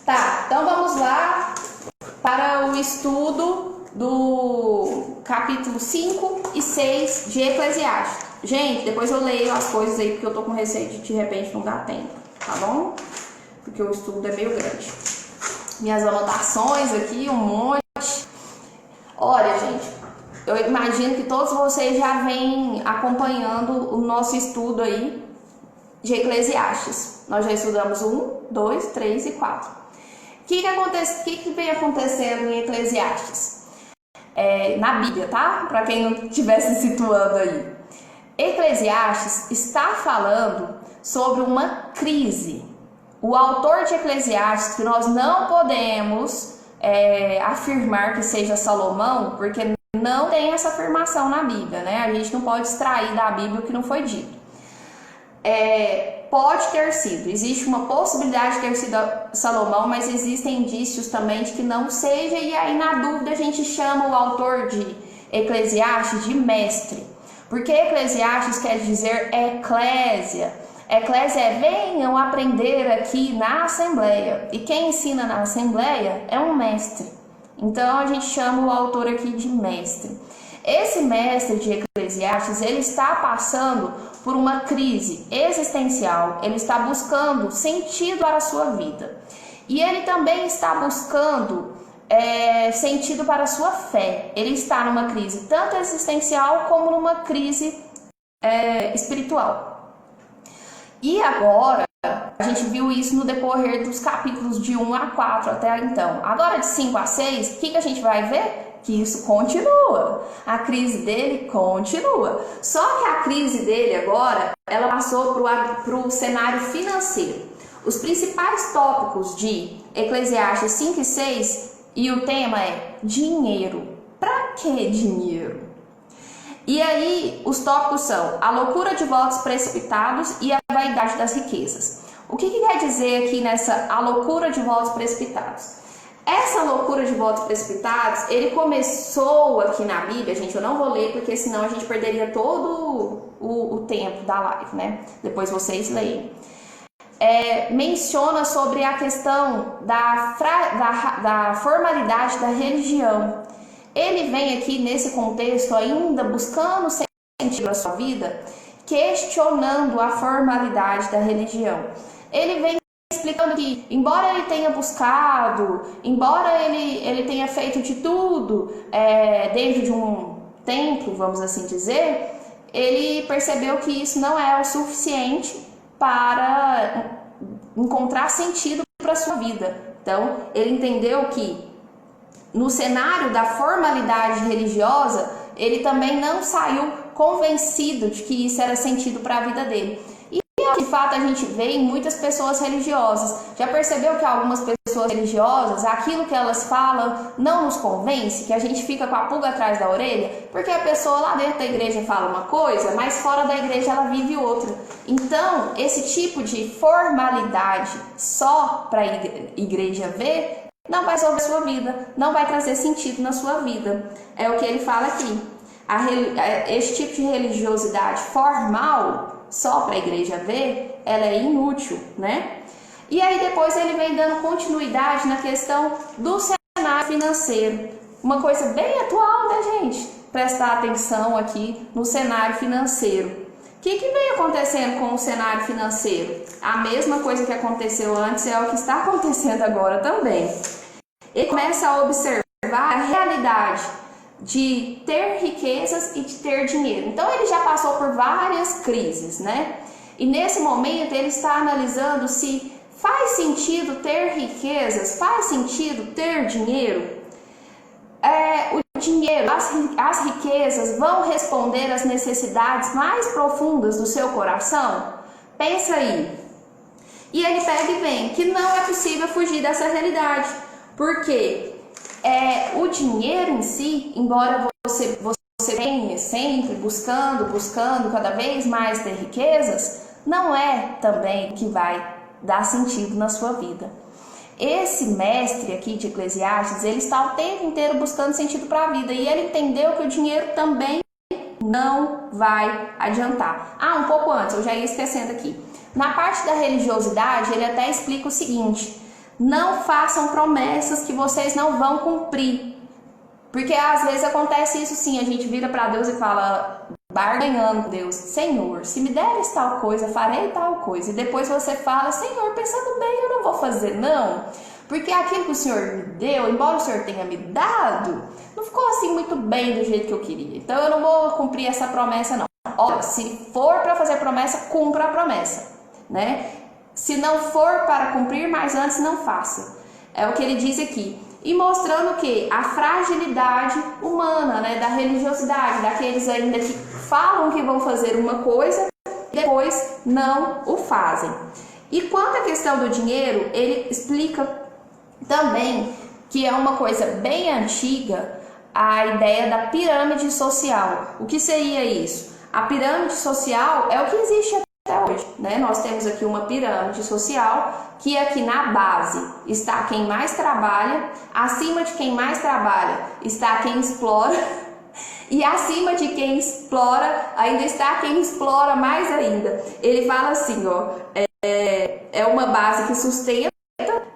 Tá, então vamos lá para o estudo do capítulo 5 e 6 de Eclesiastes. Gente, depois eu leio as coisas aí, porque eu tô com receio de repente não dar tempo, tá bom? Porque o estudo é meio grande. Minhas anotações aqui, um monte. Olha, gente, eu imagino que todos vocês já vêm acompanhando o nosso estudo aí de Eclesiastes. Nós já estudamos 1, 2, 3 e 4. O que vem acontecendo em Eclesiastes? Na Bíblia, tá? Para quem não estiver se situando aí. Eclesiastes está falando sobre uma crise. O autor de Eclesiastes, que nós não podemos afirmar que seja Salomão, porque não tem essa afirmação na Bíblia, né? A gente não pode extrair da Bíblia o que não foi dito. Pode ter sido, existe uma possibilidade de ter sido Salomão, mas existem indícios também de que não seja, e aí na dúvida a gente chama o autor de Eclesiastes de mestre, porque Eclesiastes quer dizer eclésia. Eclésia é venham aprender aqui na Assembleia, e quem ensina na Assembleia é um mestre, então a gente chama o autor aqui de mestre. Esse mestre de Eclesiastes, ele está passando por uma crise existencial, ele está buscando sentido para a sua vida. E ele também está buscando sentido para a sua fé. Ele está numa crise tanto existencial como numa crise espiritual. E agora, a gente viu isso no decorrer dos capítulos de 1 a 4 até então. Agora de 5 a 6, o que a gente vai ver? Que isso continua, a crise dele continua, só que a crise dele agora, ela passou para o cenário financeiro. Os principais tópicos de Eclesiastes 5 e 6, e o tema é dinheiro. Para que dinheiro? E aí, os tópicos são a loucura de votos precipitados e a vaidade das riquezas. O que quer dizer aqui a loucura de votos precipitados? Essa loucura de votos precipitados, ele começou aqui na Bíblia, gente, eu não vou ler porque senão a gente perderia todo o tempo da live, né? Depois vocês leem. Menciona sobre a questão da formalidade da religião. Ele vem aqui nesse contexto ainda buscando sentido na sua vida, questionando a formalidade da religião. Ele vem explicando que, embora ele tenha buscado, embora ele tenha feito de tudo dentro de um templo, vamos assim dizer, ele percebeu que isso não é o suficiente para encontrar sentido para a sua vida. Então, ele entendeu que no cenário da formalidade religiosa, ele também não saiu convencido de que isso era sentido para a vida dele. De fato, a gente vê em muitas pessoas religiosas. Já percebeu que algumas pessoas religiosas, aquilo que elas falam não nos convence, que a gente fica com a pulga atrás da orelha? Porque a pessoa lá dentro da igreja fala uma coisa, mas fora da igreja ela vive outra. Então, esse tipo de formalidade só para a igreja ver, não vai resolver a sua vida, não vai trazer sentido na sua vida. É o que ele fala aqui. Esse tipo de religiosidade formal, só para a igreja ver, ela é inútil, né? E aí depois ele vem dando continuidade na questão do cenário financeiro. Uma coisa bem atual, né, gente? Prestar atenção aqui no cenário financeiro. O que vem acontecendo com o cenário financeiro? A mesma coisa que aconteceu antes é o que está acontecendo agora também. Ele começa a observar a realidade de ter riquezas e de ter dinheiro. Então ele já passou por várias crises, né? E nesse momento ele está analisando se faz sentido ter riquezas, faz sentido ter dinheiro. O dinheiro, as riquezas vão responder às necessidades mais profundas do seu coração? Pensa aí. E ele pega e vem que não é possível fugir dessa realidade. Por quê? O dinheiro em si, embora você venha sempre buscando cada vez mais ter riquezas, não é também o que vai dar sentido na sua vida. Esse mestre aqui de Eclesiastes, ele está o tempo inteiro buscando sentido para a vida e ele entendeu que o dinheiro também não vai adiantar. Um pouco antes, eu já ia esquecendo aqui. Na parte da religiosidade, ele até explica o seguinte: Não façam promessas que vocês não vão cumprir. Porque às vezes acontece isso sim, a gente vira para Deus e fala, barganhando com Deus, Senhor, se me deres tal coisa, farei tal coisa. E depois você fala, Senhor, pensando bem, eu não vou fazer não. Porque aquilo que o Senhor me deu, embora o Senhor tenha me dado, não ficou assim muito bem do jeito que eu queria. Então eu não vou cumprir essa promessa não. Olha, se for para fazer promessa, cumpra a promessa, né? Se não for para cumprir, mas antes não faça. É o que ele diz aqui. E mostrando que a fragilidade humana, né, da religiosidade, daqueles ainda que falam que vão fazer uma coisa e depois não o fazem. E quanto à questão do dinheiro, ele explica também que é uma coisa bem antiga, a ideia da pirâmide social. O que seria isso? A pirâmide social é o que existe até hoje, né? Nós temos aqui uma pirâmide social que aqui na base está quem mais trabalha, acima de quem mais trabalha está quem explora e acima de quem explora ainda está quem explora mais ainda. Ele fala assim, ó, é uma base que sustenta,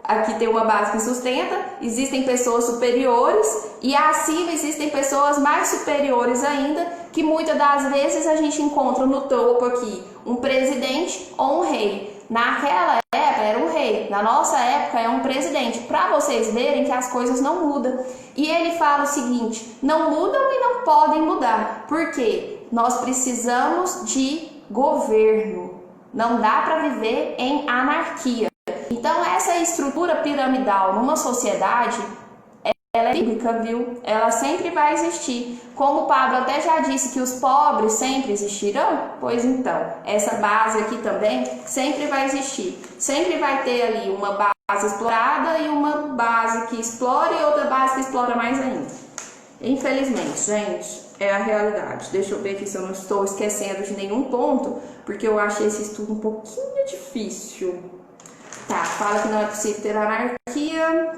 aqui tem uma base que sustenta, existem pessoas superiores e acima existem pessoas mais superiores ainda, que muitas das vezes a gente encontra no topo aqui um presidente ou um rei. Naquela época era um rei, na nossa época é um presidente, para vocês verem que as coisas não mudam. E ele fala o seguinte, não mudam e não podem mudar, porque nós precisamos de governo, não dá para viver em anarquia. Então essa estrutura piramidal numa sociedade, ela é bíblica, viu? Ela sempre vai existir. Como o Pablo até já disse que os pobres sempre existirão, pois então, essa base aqui também sempre vai existir. Sempre vai ter ali uma base explorada e uma base que explora e outra base que explora mais ainda. Infelizmente, gente, é a realidade. Deixa eu ver aqui se eu não estou esquecendo de nenhum ponto, porque eu achei esse estudo um pouquinho difícil. Tá, fala que não é possível ter anarquia.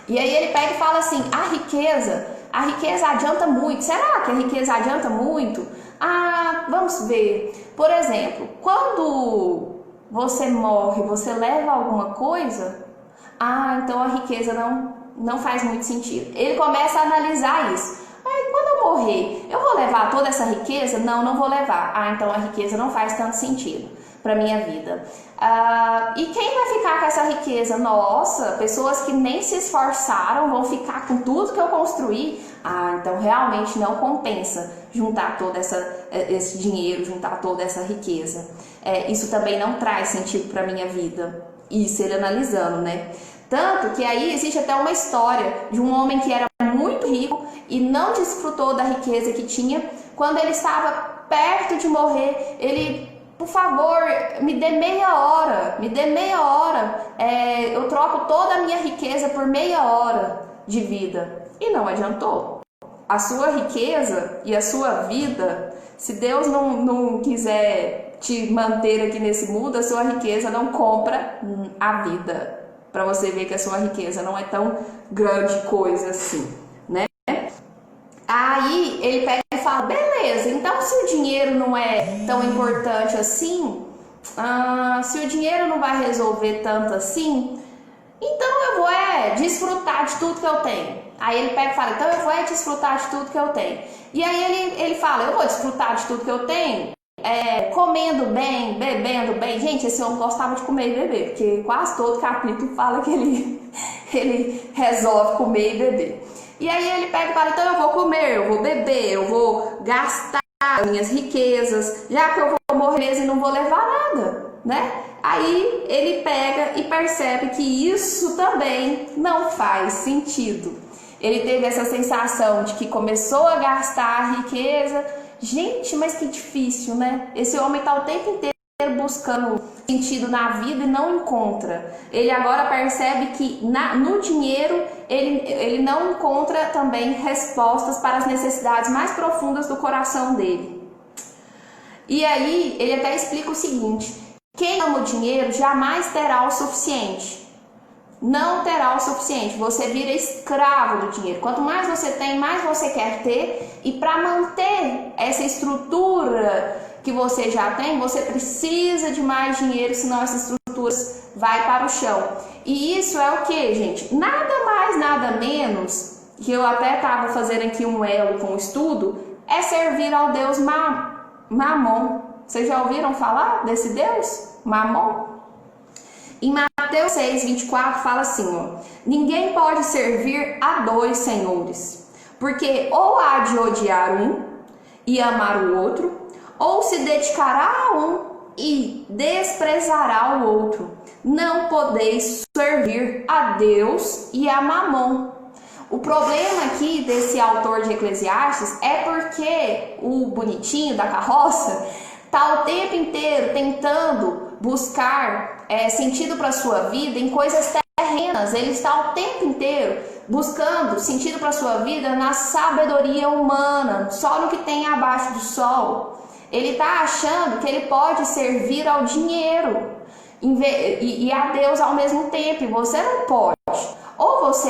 E aí ele pega e fala assim, a riqueza adianta muito. Será que a riqueza adianta muito? Vamos ver. Por exemplo, quando você morre, você leva alguma coisa? Então a riqueza não faz muito sentido. Ele começa a analisar isso. Quando eu morrer, eu vou levar toda essa riqueza? Não vou levar. Então a riqueza não faz tanto sentido para minha vida. E quem vai ficar com essa riqueza? Nossa, pessoas que nem se esforçaram vão ficar com tudo que eu construí. Então realmente não compensa juntar todo esse dinheiro, juntar toda essa riqueza. Isso também não traz sentido para minha vida. Isso ele analisando, né? Tanto que aí existe até uma história de um homem que era muito rico e não desfrutou da riqueza que tinha. Quando ele estava perto de morrer, ele, por favor, me dê meia hora, eu troco toda a minha riqueza por meia hora de vida. E não adiantou. A sua riqueza e a sua vida, se Deus não quiser te manter aqui nesse mundo, a sua riqueza não compra a vida. Para você ver que a sua riqueza não é tão grande coisa assim, né? Aí ele pega e fala, beleza, então se o dinheiro não é tão importante assim, se o dinheiro não vai resolver tanto assim, então eu vou desfrutar de tudo que eu tenho. Aí ele pega e fala, então eu vou desfrutar de tudo que eu tenho. E aí ele fala, eu vou desfrutar de tudo que eu tenho, comendo bem, bebendo bem. Gente, esse homem gostava de comer e beber, porque quase todo capítulo fala que ele resolve comer e beber. E aí ele pega e fala, então eu vou comer, eu vou beber, eu vou gastar minhas riquezas, já que eu vou morrer mesmo e não vou levar nada, né? Aí ele pega e percebe que isso também não faz sentido. Ele teve essa sensação de que começou a gastar a riqueza. Gente, mas que difícil, né? Esse homem está o tempo inteiro buscando sentido na vida e não encontra. Ele agora percebe que no dinheiro ele não encontra também respostas para as necessidades mais profundas do coração dele. E aí ele até explica o seguinte: quem ama o dinheiro jamais terá o suficiente. Não terá o suficiente, você vira escravo do dinheiro. Quanto mais você tem, mais você quer ter. E para manter essa estrutura que você já tem, você precisa de mais dinheiro, senão essa estrutura estruturas vai para o chão. E isso é o que, gente? Nada mais, nada menos, que eu até estava fazendo aqui um elo com o estudo, é servir ao Deus Mamon. Vocês já ouviram falar desse Deus? Mamon? Em Mateus 6, 24 fala assim, ó, ninguém pode servir a dois senhores, porque ou há de odiar um e amar o outro, ou se dedicará a um e desprezará o outro. Não podeis servir a Deus e a Mamon. O problema aqui desse autor de Eclesiastes é porque o bonitinho da carroça está o tempo inteiro tentando buscar sentido para a sua vida em coisas terrenas. Ele está o tempo inteiro buscando sentido para a sua vida na sabedoria humana, só no que tem abaixo do sol. Ele está achando que ele pode servir ao dinheiro e a Deus ao mesmo tempo, e você não pode. Ou você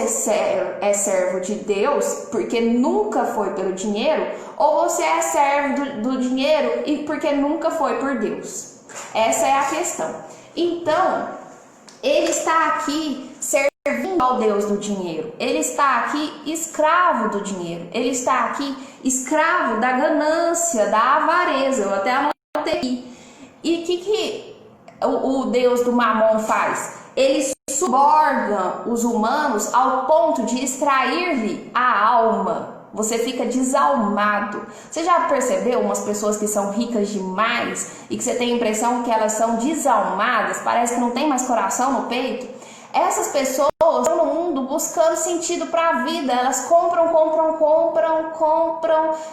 é servo de Deus, porque nunca foi pelo dinheiro, ou você é servo do dinheiro e porque nunca foi por Deus. Essa é a questão. Então, ele está aqui servindo ao Deus do dinheiro. Ele está aqui escravo do dinheiro. Ele está aqui escravo da ganância, da avareza. Eu até anotei aqui. E o que o Deus do Mamon faz? Ele suborna os humanos ao ponto de extrair-lhe a alma. Você fica desalmado. Você já percebeu umas pessoas que são ricas demais e que você tem a impressão que elas são desalmadas? Parece que não tem mais coração no peito? Essas pessoas estão no mundo buscando sentido para a vida. Elas compram,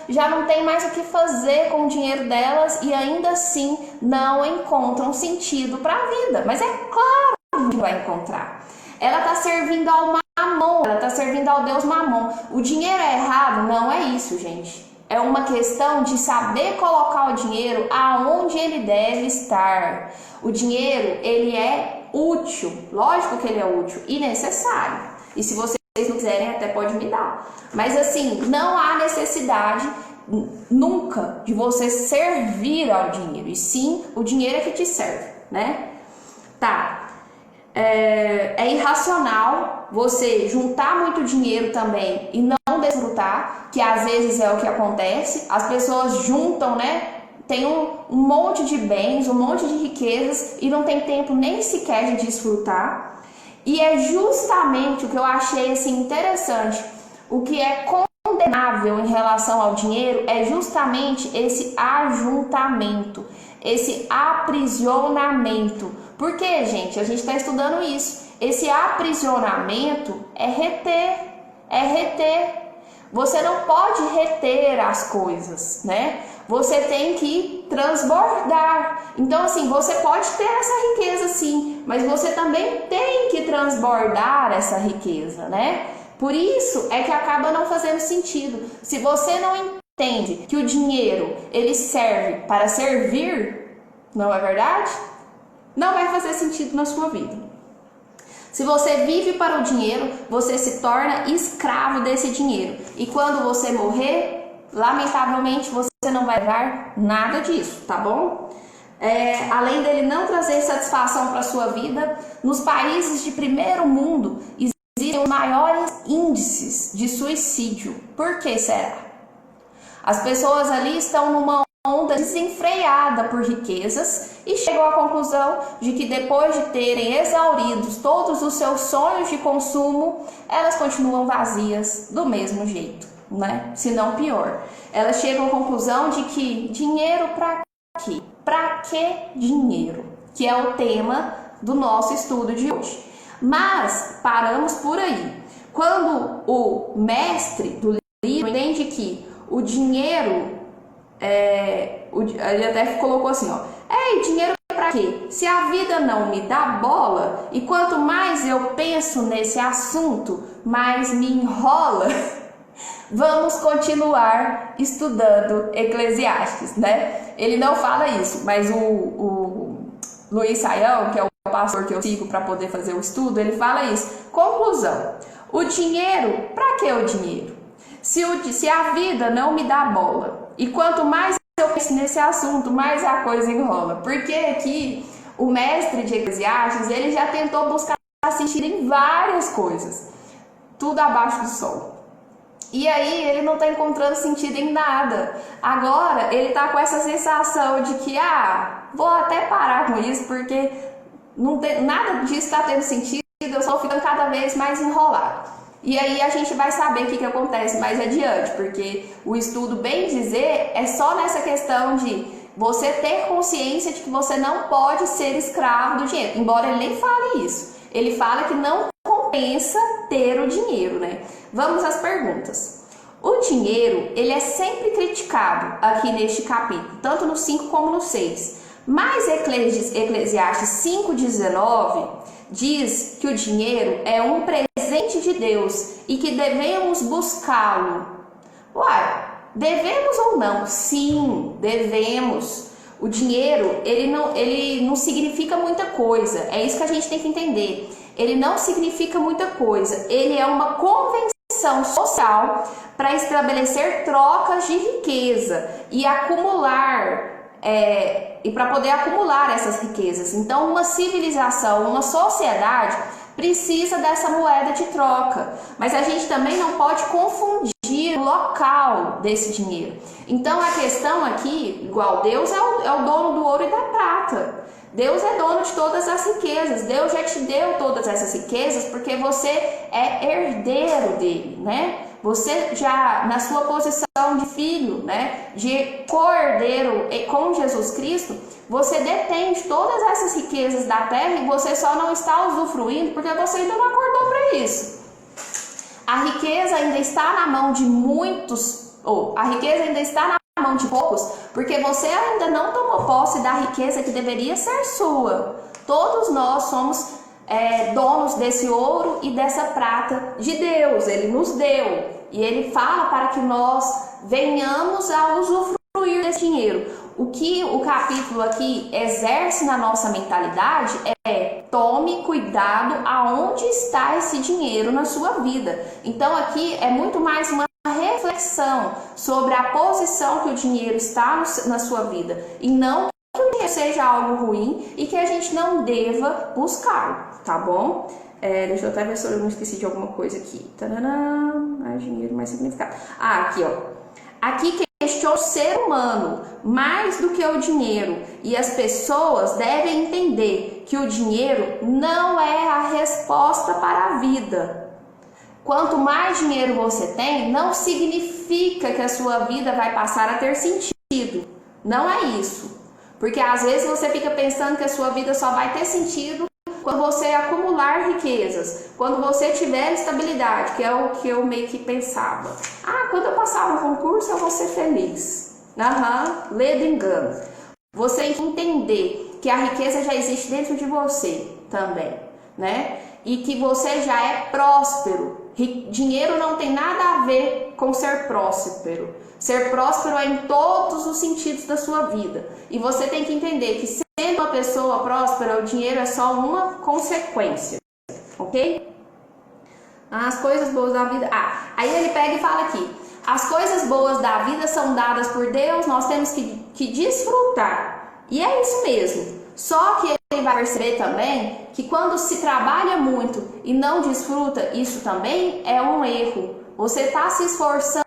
já não tem mais o que fazer com o dinheiro delas e ainda assim não encontram sentido para a vida. Mas é claro que vai encontrar. Ela está servindo ao Mamon, ela está servindo ao Deus Mamon. O dinheiro é errado? Não é isso, gente. É uma questão de saber colocar o dinheiro aonde ele deve estar. O dinheiro, ele é útil, lógico que ele é útil e necessário. E se vocês não quiserem, até pode me dar. Mas assim, não há necessidade nunca de você servir ao dinheiro. E sim, o dinheiro é que te serve, né? Tá. É irracional você juntar muito dinheiro também e não desfrutar, que às vezes é o que acontece. As pessoas juntam, né? Tem um monte de bens, um monte de riquezas e não tem tempo nem sequer de desfrutar. E é justamente o que eu achei assim interessante, o que é condenável em relação ao dinheiro é justamente esse ajuntamento, esse aprisionamento. Por quê, gente? A gente está estudando isso. Esse aprisionamento é reter. Você não pode reter as coisas, né? Você tem que transbordar. Então, assim, você pode ter essa riqueza, sim, mas você também tem que transbordar essa riqueza, né? Por isso é que acaba não fazendo sentido. Se você não entende que o dinheiro, ele serve para servir, não é verdade? Não vai fazer sentido na sua vida. Se você vive para o dinheiro, você se torna escravo desse dinheiro. E quando você morrer, lamentavelmente, você não vai levar nada disso, tá bom? Além dele não trazer satisfação para a sua vida, nos países de primeiro mundo existem os maiores índices de suicídio. Por que será? As pessoas ali estão numa onda desenfreada por riquezas e chegou à conclusão de que depois de terem exauridos todos os seus sonhos de consumo, elas continuam vazias do mesmo jeito, né? Se não pior. Elas chegam à conclusão de que dinheiro para quê? Para que dinheiro? Que é o tema do nosso estudo de hoje. Mas paramos por aí. Quando o mestre do livro entende que o dinheiro ele até colocou assim, ó, dinheiro pra quê? Se a vida não me dá bola, e quanto mais eu penso nesse assunto, mais me enrola, vamos continuar estudando Eclesiastes, né? Ele não fala isso, mas o Luiz Saião, que é o pastor que eu sigo para poder fazer o estudo, ele fala isso. Conclusão, o dinheiro, pra que o dinheiro? Se a vida não me dá bola, e quanto mais eu penso nesse assunto, mais a coisa enrola. Porque aqui O mestre de Eclesiastes, ele já tentou buscar sentido em várias coisas, tudo abaixo do sol. E aí ele não está encontrando sentido em nada. Agora ele está com essa sensação de que, vou até parar com isso, porque não tem, nada disso está tendo sentido, eu estou ficando cada vez mais enrolado. E aí a gente vai saber o que acontece mais adiante, porque o estudo, bem dizer, é só nessa questão de você ter consciência de que você não pode ser escravo do dinheiro, embora ele nem fale isso. Ele fala que não compensa ter o dinheiro, né? Vamos às perguntas. O dinheiro, ele é sempre criticado aqui neste capítulo, tanto no 5 como no 6. Mas Eclesiastes 5,19 diz que o dinheiro é um presente de Deus e que devemos buscá-lo. Uai, devemos ou não? Sim, devemos. O dinheiro, ele não significa muita coisa. É isso que a gente tem que entender. Ele não significa muita coisa. Ele é uma convenção social para estabelecer trocas de riqueza e acumular, e para poder acumular essas riquezas. Então, uma civilização, uma sociedade precisa dessa moeda de troca. Mas a gente também não pode confundir o local desse dinheiro. Então a questão aqui, igual Deus é o dono do ouro e da prata. Deus é dono de todas as riquezas. Deus já te deu todas essas riquezas porque você é herdeiro dele, né? Você já, na sua posição de filho, né, de co-herdeiro com Jesus Cristo, você detém todas essas riquezas da terra e você só não está usufruindo porque você ainda não acordou para isso. A riqueza ainda está na mão de muitos, ou a riqueza ainda está na mão de poucos, porque você ainda não tomou posse da riqueza que deveria ser sua. Todos nós somos donos desse ouro e dessa prata de Deus. Ele nos deu e ele fala para que nós venhamos a usufruir desse dinheiro. O que o capítulo aqui exerce na nossa mentalidade é: tome cuidado aonde está esse dinheiro na sua vida. Então aqui é muito mais uma reflexão sobre a posição que o dinheiro está na sua vida, e não que o dinheiro seja algo ruim e que a gente não deva buscá-lo, tá bom? Deixa eu até ver se eu não esqueci de alguma coisa aqui. Tadadã, mais dinheiro, mais significado. Aqui, ó. Aqui questiona o ser humano mais do que o dinheiro, e as pessoas devem entender que o dinheiro não é a resposta para a vida. Quanto mais dinheiro você tem, não significa que a sua vida vai passar a ter sentido. Não é isso. Porque às vezes você fica pensando que a sua vida só vai ter sentido quando você acumular riquezas, quando você tiver estabilidade, que é o que eu meio que pensava. Quando eu passar no concurso eu vou ser feliz. Ledo engano. Você tem que entender que a riqueza já existe dentro de você também, né? E que você já é próspero. Dinheiro não tem nada a ver com ser próspero. Ser próspero é em todos os sentidos da sua vida. E você tem que entender que sendo uma pessoa próspera, o dinheiro é só uma consequência. Ok? As coisas boas da vida... aí ele pega e fala aqui: as coisas boas da vida são dadas por Deus, nós temos que desfrutar. E é isso mesmo. Só que ele vai perceber também que quando se trabalha muito e não desfruta, isso também é um erro. Você está se esforçando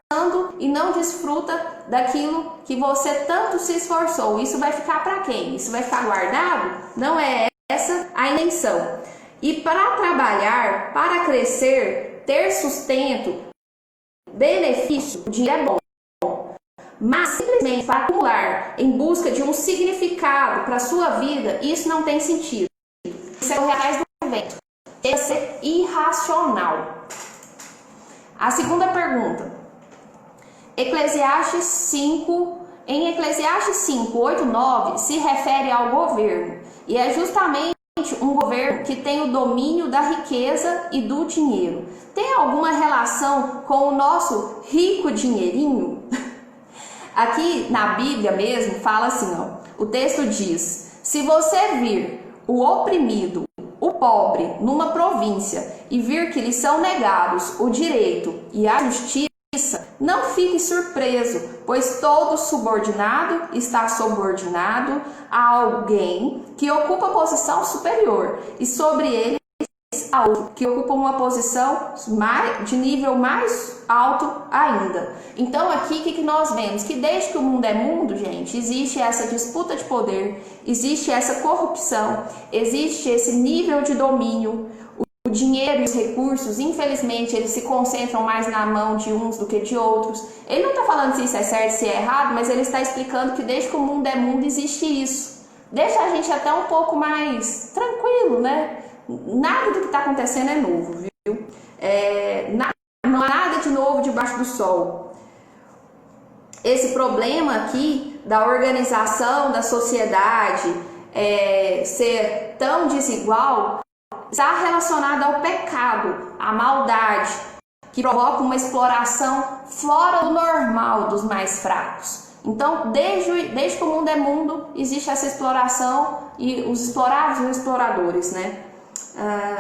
e não desfruta daquilo que você tanto se esforçou. Isso vai ficar para quem? Isso vai ficar guardado? Não é essa a intenção. E para trabalhar, para crescer, ter sustento, benefício, o dinheiro é bom. Mas simplesmente para acumular em busca de um significado para a sua vida, isso não tem sentido. Isso é correr atrás do vento. Isso é irracional. A segunda pergunta. Eclesiastes 5, em Eclesiastes 5, 8, 9, se refere ao governo. E é justamente um governo que tem o domínio da riqueza e do dinheiro. Tem alguma relação com o nosso rico dinheirinho? Aqui na Bíblia mesmo fala assim, o texto diz: se você vir o oprimido, o pobre, numa província, e vir que lhes são negados o direito e a justiça, não fique surpreso, pois todo subordinado está subordinado a alguém que ocupa posição superior, e sobre ele a outro que ocupa uma posição de nível mais alto ainda. Então aqui o que nós vemos? Que desde que o mundo é mundo, gente, existe essa disputa de poder, existe essa corrupção, existe esse nível de domínio. O dinheiro e os recursos, infelizmente, eles se concentram mais na mão de uns do que de outros. Ele não está falando se isso é certo, se é errado, mas ele está explicando que desde que o mundo é mundo existe isso. Deixa a gente até um pouco mais tranquilo, né? Nada do que está acontecendo é novo, viu? Não há nada de novo debaixo do sol. Esse problema aqui da organização da sociedade ser tão desigual está relacionado ao pecado, à maldade, que provoca uma exploração fora do normal dos mais fracos. Então, desde que o mundo é mundo, existe essa exploração e os explorados e os exploradores, né?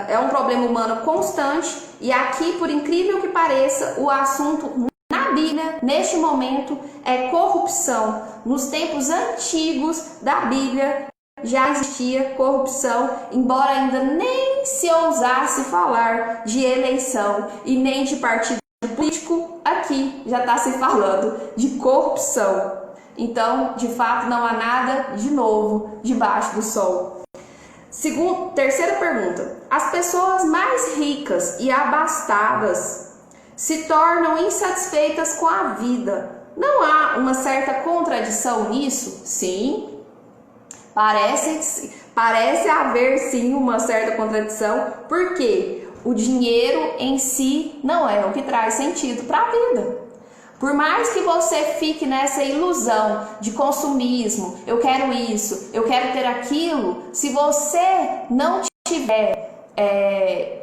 É um problema humano constante e aqui, por incrível que pareça, o assunto na Bíblia, neste momento, é corrupção. Nos tempos antigos da Bíblia, já existia corrupção, embora ainda nem se ousasse falar de eleição e nem de partido político, aqui já está se falando de corrupção. Então, de fato, não há nada de novo debaixo do sol. Terceira pergunta. As pessoas mais ricas e abastadas se tornam insatisfeitas com a vida. Não há uma certa contradição nisso? Sim. Parece haver sim uma certa contradição, porque o dinheiro em si não é o que traz sentido para a vida. Por mais que você fique nessa ilusão de consumismo, eu quero isso, eu quero ter aquilo, se você não tiver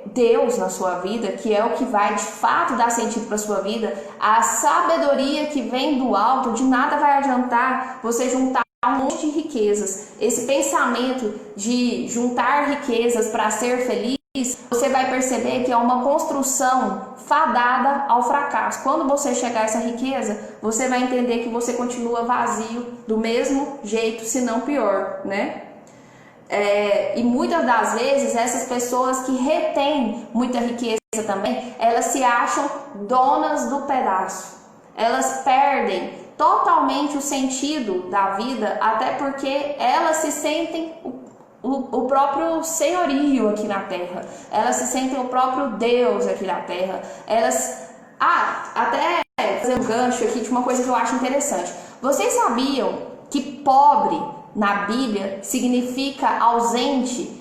Deus na sua vida, que é o que vai de fato dar sentido para a sua vida, a sabedoria que vem do alto, de nada vai adiantar você juntar um monte de riquezas. Esse pensamento de juntar riquezas para ser feliz, você vai perceber que é uma construção fadada ao fracasso. Quando você chegar a essa riqueza, você vai entender que você continua vazio do mesmo jeito, se não pior, né? E muitas das vezes essas pessoas que retêm muita riqueza também, elas se acham donas do pedaço. Elas perdem totalmente o sentido da vida, até porque elas se sentem o próprio senhorio aqui na Terra. Elas se sentem o próprio Deus aqui na Terra. Até fazer um gancho aqui de uma coisa que eu acho interessante. Vocês sabiam que pobre na Bíblia significa ausente?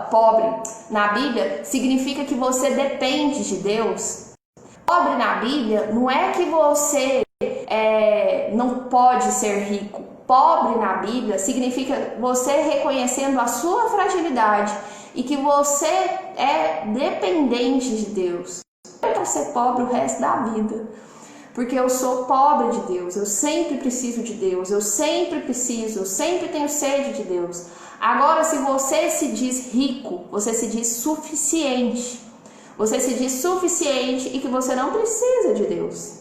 Pobre na Bíblia significa que você depende de Deus. Pobre na Bíblia não é que você não pode ser rico. Pobre na Bíblia significa você reconhecendo a sua fragilidade e que você é dependente de Deus. Eu vou ser pobre o resto da vida, porque eu sou pobre de Deus, eu sempre preciso de Deus, eu sempre tenho sede de Deus. Agora, se você se diz rico, você se diz suficiente. Você se diz suficiente e que você não precisa de Deus.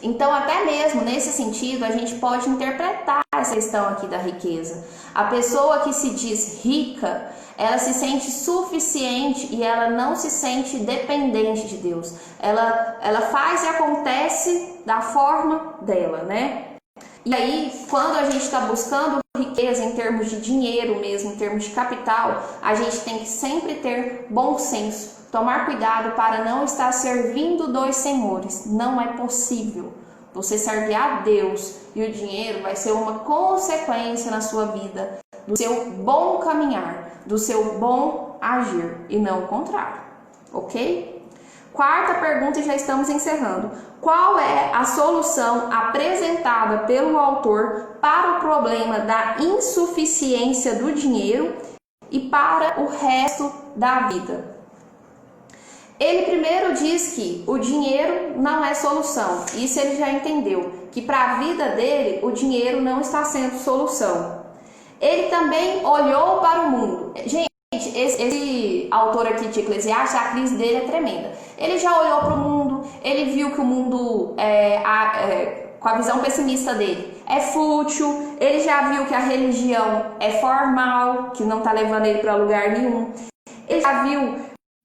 Então, até mesmo nesse sentido, a gente pode interpretar essa questão aqui da riqueza. A pessoa que se diz rica, ela se sente suficiente e ela não se sente dependente de Deus. Ela faz e acontece da forma dela, né? E aí, quando a gente está buscando riqueza em termos de dinheiro mesmo, em termos de capital, a gente tem que sempre ter bom senso. Tomar cuidado para não estar servindo dois senhores. Não é possível. Você servir a Deus e o dinheiro vai ser uma consequência na sua vida, do seu bom caminhar, do seu bom agir e não o contrário. Ok? Quarta pergunta e já estamos encerrando. Qual é a solução apresentada pelo autor para o problema da insuficiência do dinheiro e para o resto da vida? Ele primeiro diz que o dinheiro não é solução. Isso ele já entendeu, que para a vida dele o dinheiro não está sendo solução. Ele também olhou para o mundo. Gente, esse autor aqui de Eclesiastes, a crise dele é tremenda. Ele já olhou para o mundo, ele viu que o mundo, com a visão pessimista dele, é fútil, ele já viu que a religião é formal, que não está levando ele para lugar nenhum. Ele já viu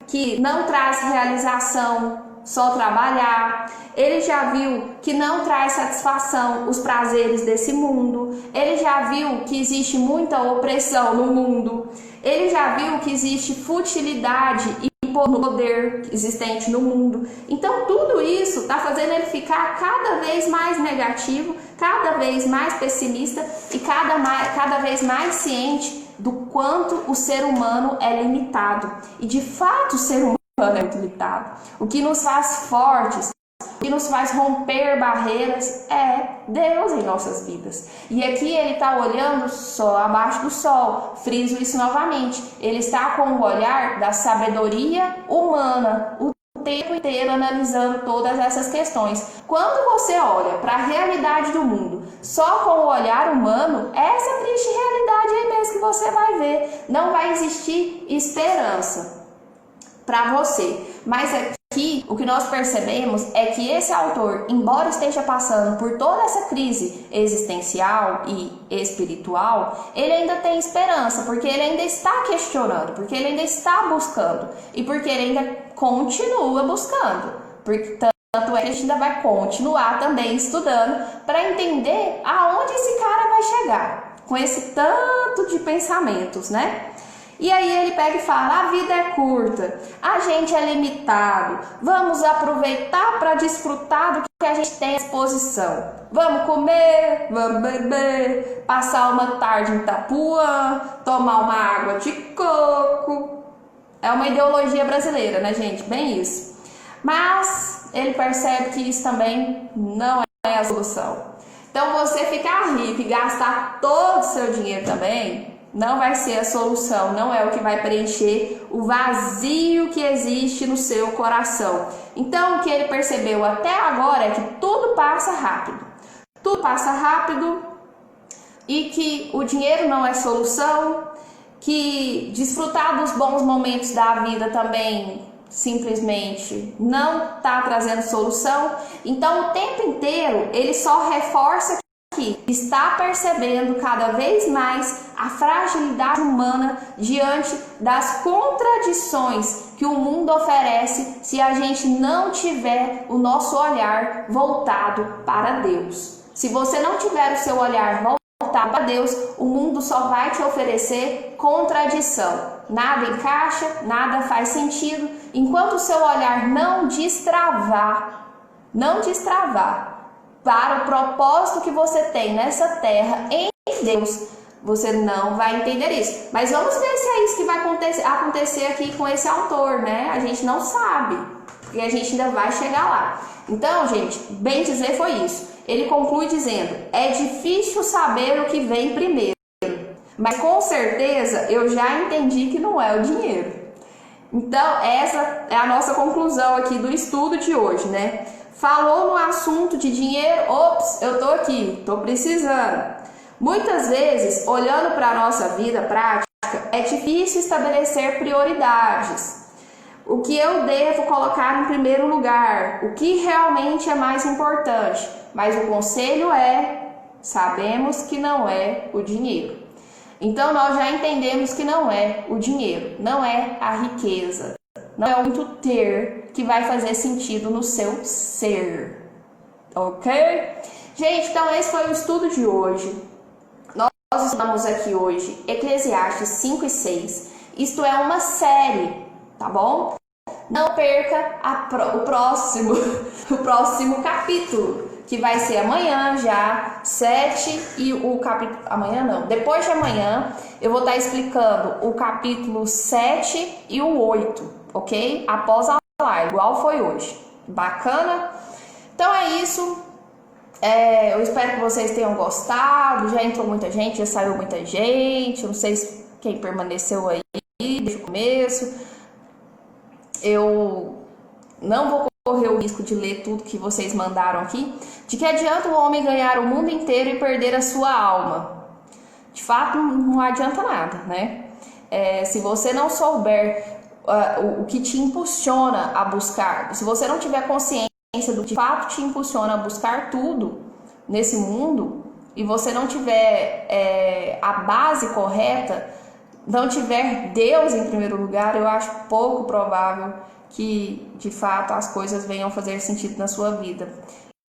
que não traz realização, só trabalhar. Ele já viu que não traz satisfação os prazeres desse mundo. Ele já viu que existe muita opressão no mundo. Ele já viu que existe futilidade e poder existente no mundo. Então tudo isso está fazendo ele ficar cada vez mais negativo, cada vez mais pessimista e cada vez mais ciente do quanto o ser humano é limitado. E de fato o ser humano é muito limitado. O que nos faz fortes, o que nos faz romper barreiras é Deus em nossas vidas. E aqui ele está olhando só abaixo do sol. Friso isso novamente. Ele está com o olhar da sabedoria humana, o tempo inteiro analisando todas essas questões. Quando você olha para a realidade do mundo só com o olhar humano, essa triste realidade aí mesmo que você vai ver. Não vai existir esperança para você. Mas aqui o que nós percebemos é que esse autor, embora esteja passando por toda essa crise existencial e espiritual, ele ainda tem esperança, porque ele ainda está questionando, porque ele ainda está buscando e porque ele ainda continua buscando. Tanto é que a gente ainda vai continuar também estudando para entender aonde esse cara vai chegar com esse tanto de pensamentos, né? E aí ele pega e fala, a vida é curta, a gente é limitado, vamos aproveitar para desfrutar do que a gente tem à disposição. Vamos comer, vamos beber, passar uma tarde em Itapuã, tomar uma água de coco. É uma ideologia brasileira, né, gente? Bem isso. Mas ele percebe que isso também não é a solução. Então você ficar rico e gastar todo o seu dinheiro também não vai ser a solução, não é o que vai preencher o vazio que existe no seu coração. Então, o que ele percebeu até agora é que tudo passa rápido. Tudo passa rápido e que o dinheiro não é solução, que desfrutar dos bons momentos da vida também simplesmente não está trazendo solução. Então, o tempo inteiro ele só reforça que está percebendo cada vez mais a fragilidade humana diante das contradições que o mundo oferece se a gente não tiver o nosso olhar voltado para Deus. Se você não tiver o seu olhar voltado para Deus, o mundo só vai te oferecer contradição. Nada encaixa, nada faz sentido, enquanto o seu olhar não destravar para o propósito que você tem nessa terra em Deus, você não vai entender isso. Mas vamos ver se é isso que vai acontecer aqui com esse autor, né? A gente não sabe, porque a gente ainda vai chegar lá. Então, gente, bem dizer foi isso. Ele conclui dizendo, é difícil saber o que vem primeiro, mas com certeza eu já entendi que não é o dinheiro. Então, essa é a nossa conclusão aqui do estudo de hoje, né? Falou no assunto de dinheiro, ops, eu tô aqui, tô precisando. Muitas vezes, olhando para a nossa vida prática, é difícil estabelecer prioridades. O que eu devo colocar em primeiro lugar, o que realmente é mais importante. Mas o conselho é, sabemos que não é o dinheiro. Então nós já entendemos que não é o dinheiro, não é a riqueza. Não é o muito ter que vai fazer sentido no seu ser, ok? Gente, então esse foi o estudo de hoje. Nós estudamos aqui hoje Eclesiastes 5 e 6. Isto é uma série, tá bom? Não perca o próximo capítulo, que vai ser amanhã já, 7 e o capítulo... Amanhã não, depois de amanhã eu vou estar explicando o capítulo 7 e o 8. Ok? Após a live, igual foi hoje. Bacana? Então é isso. Eu espero que vocês tenham gostado. Já entrou muita gente, já saiu muita gente. Eu não sei quem permaneceu aí desde o começo. Eu não vou correr o risco de ler tudo que vocês mandaram aqui. De que adianta o homem ganhar o mundo inteiro e perder a sua alma? De fato, não adianta nada, né? Se você não souber o que te impulsiona a buscar, se você não tiver consciência do que de fato te impulsiona a buscar tudo nesse mundo, e você não tiver a base correta, não tiver Deus em primeiro lugar, eu acho pouco provável que de fato as coisas venham fazer sentido na sua vida.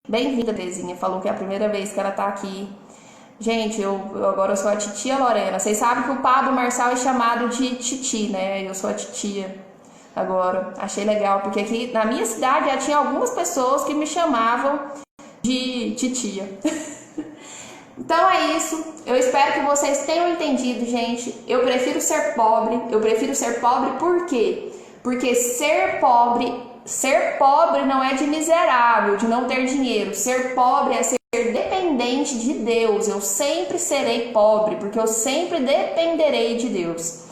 Bem-vinda, Terezinha, falou que é a primeira vez que ela tá aqui. Gente, eu agora sou a titia Lorena. Vocês sabem que o Pablo Marçal é chamado de Titi, né? Eu sou a titia agora. Achei legal, porque aqui na minha cidade já tinha algumas pessoas que me chamavam de titia. Então é isso. Eu espero que vocês tenham entendido, gente. Eu prefiro ser pobre. Eu prefiro ser pobre por quê? Porque ser pobre não é de miserável, de não ter dinheiro. Ser pobre é ser dependente de Deus. Eu sempre serei pobre, porque eu sempre dependerei de Deus.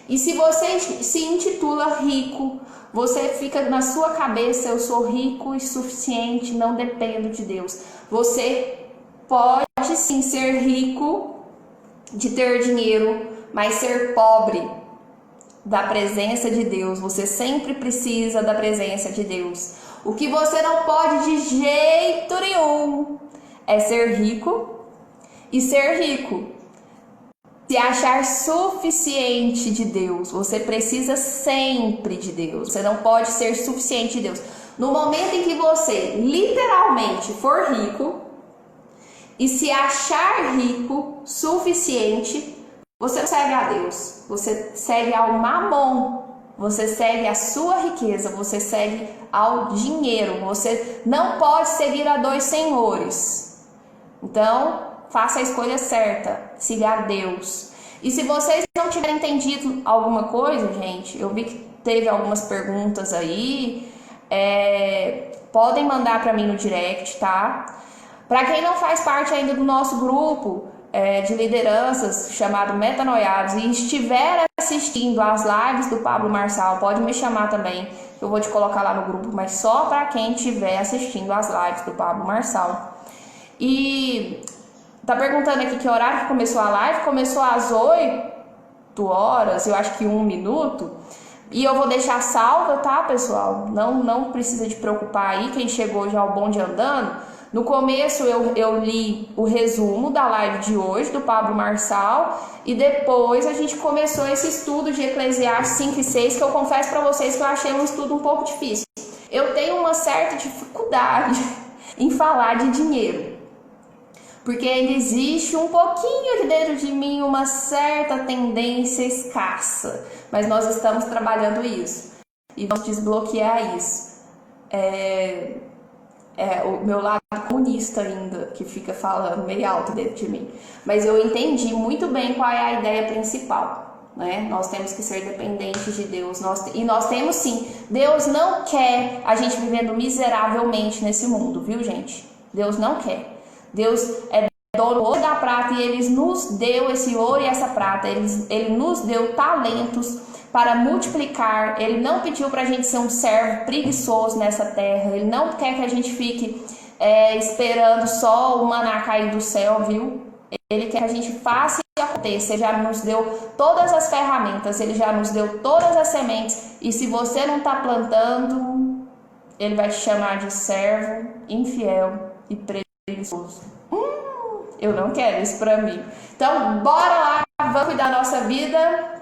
E se você se intitula rico, você fica na sua cabeça, eu sou rico e suficiente, não dependo de Deus. Você pode sim ser rico de ter dinheiro, mas ser pobre da presença de Deus. Você sempre precisa da presença de Deus. O que você não pode de jeito nenhum é ser rico e ser rico se achar suficiente de Deus. Você precisa sempre de Deus. Você não pode ser suficiente de Deus. No momento em que você literalmente for rico e se achar rico suficiente, você não segue a Deus, você segue ao mamon, você segue a sua riqueza, você segue ao dinheiro. Você não pode seguir a dois senhores. Então, faça a escolha certa, siga a Deus. E se vocês não tiverem entendido alguma coisa, gente, eu vi que teve algumas perguntas aí, podem mandar para mim no direct, tá? Para quem não faz parte ainda do nosso grupo de lideranças chamado Metanoiados e estiver assistindo às lives do Pablo Marçal, pode me chamar também, eu vou te colocar lá no grupo, mas só para quem estiver assistindo às lives do Pablo Marçal. E tá perguntando aqui que horário que começou a live. Começou às 8 horas, eu acho que 1 minuto. E eu vou deixar salva, tá, pessoal? Não precisa de preocupar aí, quem chegou já ao bonde andando. No começo eu li o resumo da live de hoje, do Pablo Marçal, e depois a gente começou esse estudo de Eclesiastes 5 e 6, que eu confesso para vocês que eu achei um estudo um pouco difícil. Eu tenho uma certa dificuldade em falar de dinheiro, porque ainda existe um pouquinho aqui dentro de mim uma certa tendência escassa, mas nós estamos trabalhando isso e vamos desbloquear isso. O meu lado comunista ainda, que fica falando meio alto dentro de mim. Mas eu entendi muito bem qual é a ideia principal, né? Nós temos que ser dependentes de Deus. Nós temos sim. Deus não quer a gente vivendo miseravelmente nesse mundo, viu, gente? Deus não quer. Deus é dono do ouro e da prata e Ele nos deu esse ouro e essa prata. Ele nos deu talentos para multiplicar. Ele não pediu para a gente ser um servo preguiçoso nessa terra. Ele não quer que a gente fique esperando só o maná cair do céu, viu? Ele quer que a gente faça e aconteça. Ele já nos deu todas as ferramentas, Ele já nos deu todas as sementes. E se você não está plantando, Ele vai te chamar de servo infiel e preguiçoso. Eu não quero isso para mim. Então, bora lá, vamos cuidar da nossa vida.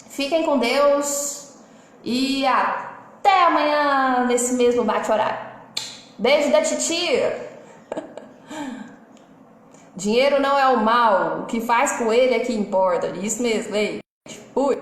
Fiquem com Deus e até amanhã nesse mesmo bate-horário. Beijo da titia. Dinheiro não é o mal, o que faz com ele é que importa. Isso mesmo, beijo. Fui.